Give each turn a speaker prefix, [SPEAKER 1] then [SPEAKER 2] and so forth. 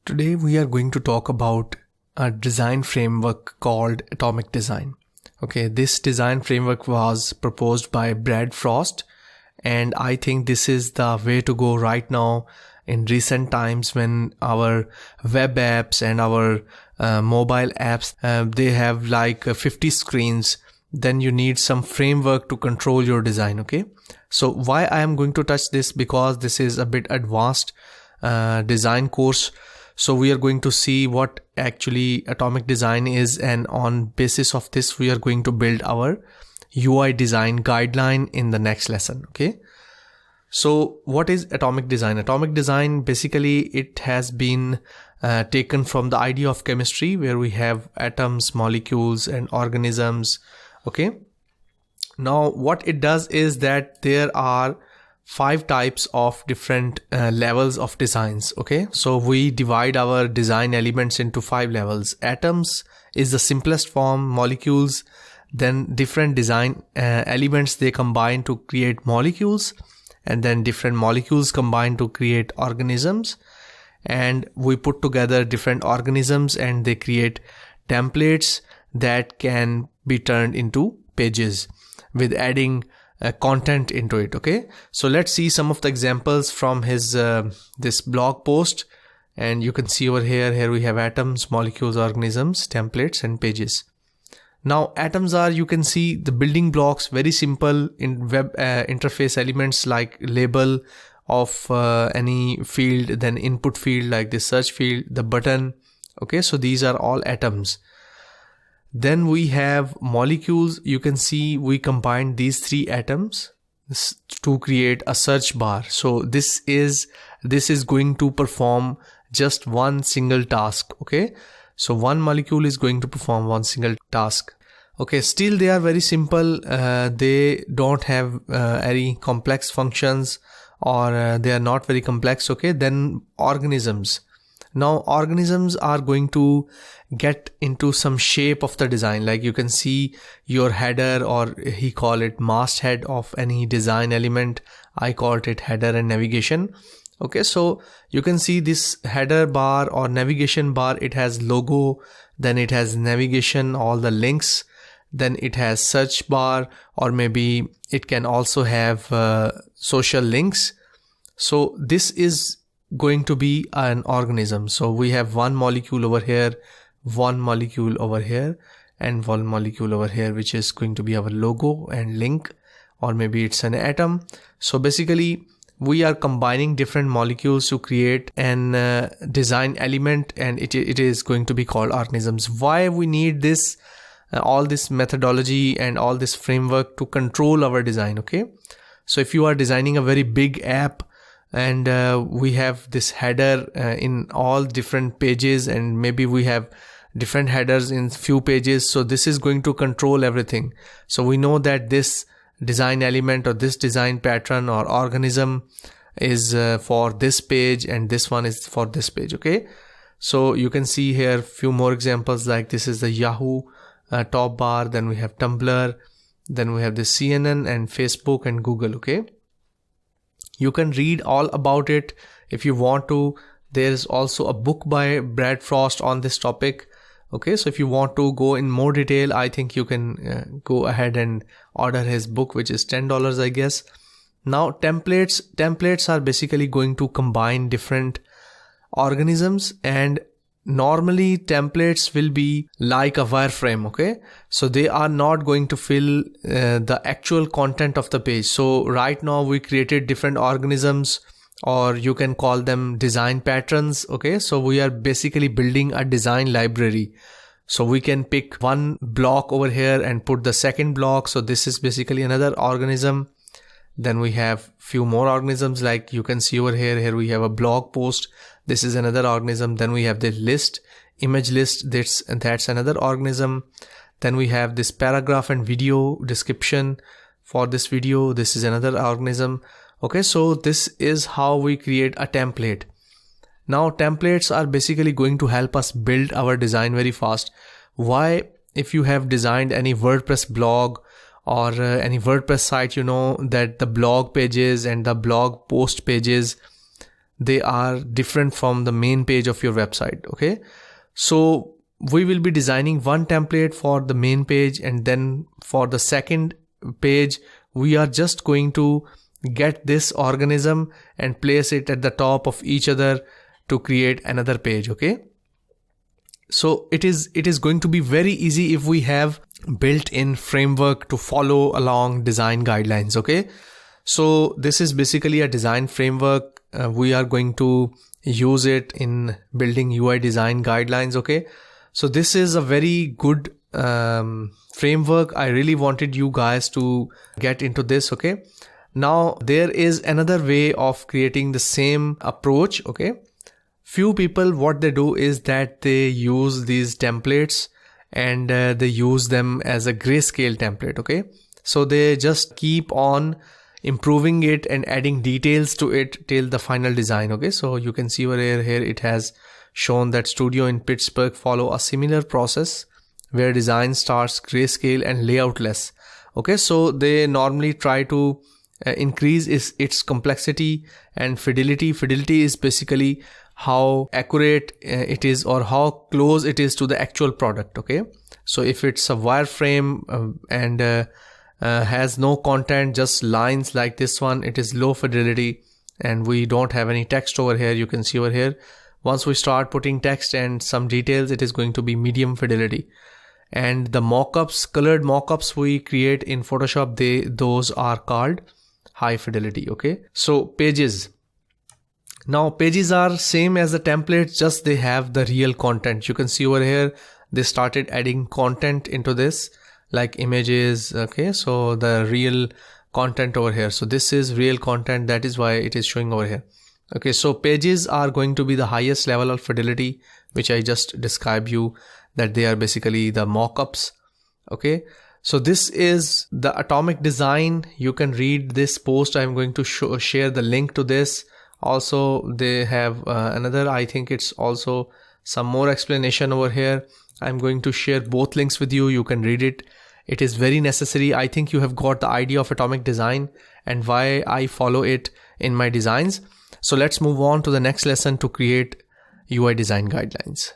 [SPEAKER 1] Today we are going to talk about a design framework called Atomic Design. Okay, this design framework was proposed by Brad Frost, and I think this is the way to go right now in recent times when our web apps and our mobile apps, they have like 50 screens. Then you need some framework to control your design. Okay, so why I am going to touch this, because this is a bit advanced design course. So we are going to see what actually atomic design is, and on basis of this we are going to build our UI design guideline in the next lesson. Okay, so what is atomic design? Atomic design, basically it has been taken from the idea of chemistry, where we have atoms, molecules and organisms. Okay, now what it does is that there are 5 types of different levels of designs. Okay, so we divide our design elements into 5 levels. Atoms is the simplest form, molecules, then different design elements, they combine to create molecules, and then different molecules combine to create organisms, and we put together different organisms and they create templates that can be turned into pages with adding content into it. Okay, so let's see some of the examples from his this blog post, and you can see over here we have atoms, molecules, organisms, templates and pages. Now atoms are, you can see the building blocks, very simple in web interface elements like label of any field, then input field like the search field, the button. Okay, so these are all atoms. Then we have molecules. You can see we combined these 3 atoms to create a search bar. So this is going to perform just one single task. Okay, so one molecule is going to perform one single task. Okay, still they are very simple. They don't have any complex functions, or they are not very complex. Okay, then organisms. Now organisms are going to get into some shape of the design, like you can see your header, or he call it masthead of any design element. I called it header and navigation. Okay, so you can see this header bar or navigation bar, it has logo, then it has navigation, all the links, then it has search bar, or maybe it can also have social links. So this is going to be an organism. So we have one molecule over here, one molecule over here, and one molecule over here, which is going to be our logo and link, or maybe it's an atom. So basically we are combining different molecules to create an design element, and it is going to be called organisms. Why we need this all this methodology and all this framework to control our design? Okay, so if you are designing a very big app, and we have this header in all different pages, and maybe we have different headers in few pages, so this is going to control everything. So we know that this design element or this design pattern or organism is for this page, and this one is for this page. Okay, so you can see here few more examples, like this is the Yahoo top bar, then we have Tumblr, then we have the CNN and Facebook and Google. Okay, you can read all about it if you want to. There is also a book by Brad Frost on this topic. Okay, so if you want to go in more detail, I think you can go ahead and order his book, which is $10, I guess. Now templates are basically going to combine different organisms, and normally templates will be like a wireframe. Okay, so they are not going to fill the actual content of the page. So right now we created different organisms, or you can call them design patterns. Okay, so we are basically building a design library. So we can pick one block over here and put the second block. So this is basically another organism. Then we have few more organisms, like you can see over here we have a blog post. This is another organism. Then we have the list, image list, that's another organism. Then we have this paragraph and video description for this video. This is another organism. Okay, so this is how we create a template. Now templates are basically going to help us build our design very fast. Why? If you have designed any WordPress blog or any WordPress site, you know that the blog pages and the blog post pages, they are different from the main page of your website. Okay, so we will be designing one template for the main page, and then for the second page we are just going to get this organism and place it at the top of each other to create another page. Okay, so it is going to be very easy if we have built-in framework to follow along design guidelines. Okay, so this is basically a design framework. We are going to use it in building UI design guidelines. Okay, so this is a very good framework. I really wanted you guys to get into this. Okay, now there is another way of creating the same approach. Okay, few people, what they do is that they use these templates and they use them as a grayscale template. Okay, so they just keep on improving it and adding details to it till the final design. Okay, so you can see over here it has shown that studio in Pittsburgh follow a similar process where design starts grayscale and layoutless. Okay, so they normally try to increase its complexity and fidelity. Fidelity is basically how accurate it is or how close it is to the actual product. Okay, so if it's a wireframe and has no content, just lines like this one, it is low fidelity and we don't have any text over here. You can see over here, once we start putting text and some details, it is going to be medium fidelity. And the mockups, colored mockups we create in Photoshop, those are called high fidelity. Okay, so pages. Now pages are same as the templates, just they have the real content. You can see over here they started adding content into this, like images. Okay, so the real content over here, so this is real content, that is why it is showing over here. Okay, so pages are going to be the highest level of fidelity, which I just described you, that they are basically the mockups. Okay, so this is the atomic design. You can read this post. I'm going to share the link to this. Also they have another, I think it's also some more explanation over here. I'm going to share both links with you. You can read it. It is very necessary. I think you have got the idea of atomic design and why I follow it in my designs. So let's move on to the next lesson to create UI design guidelines.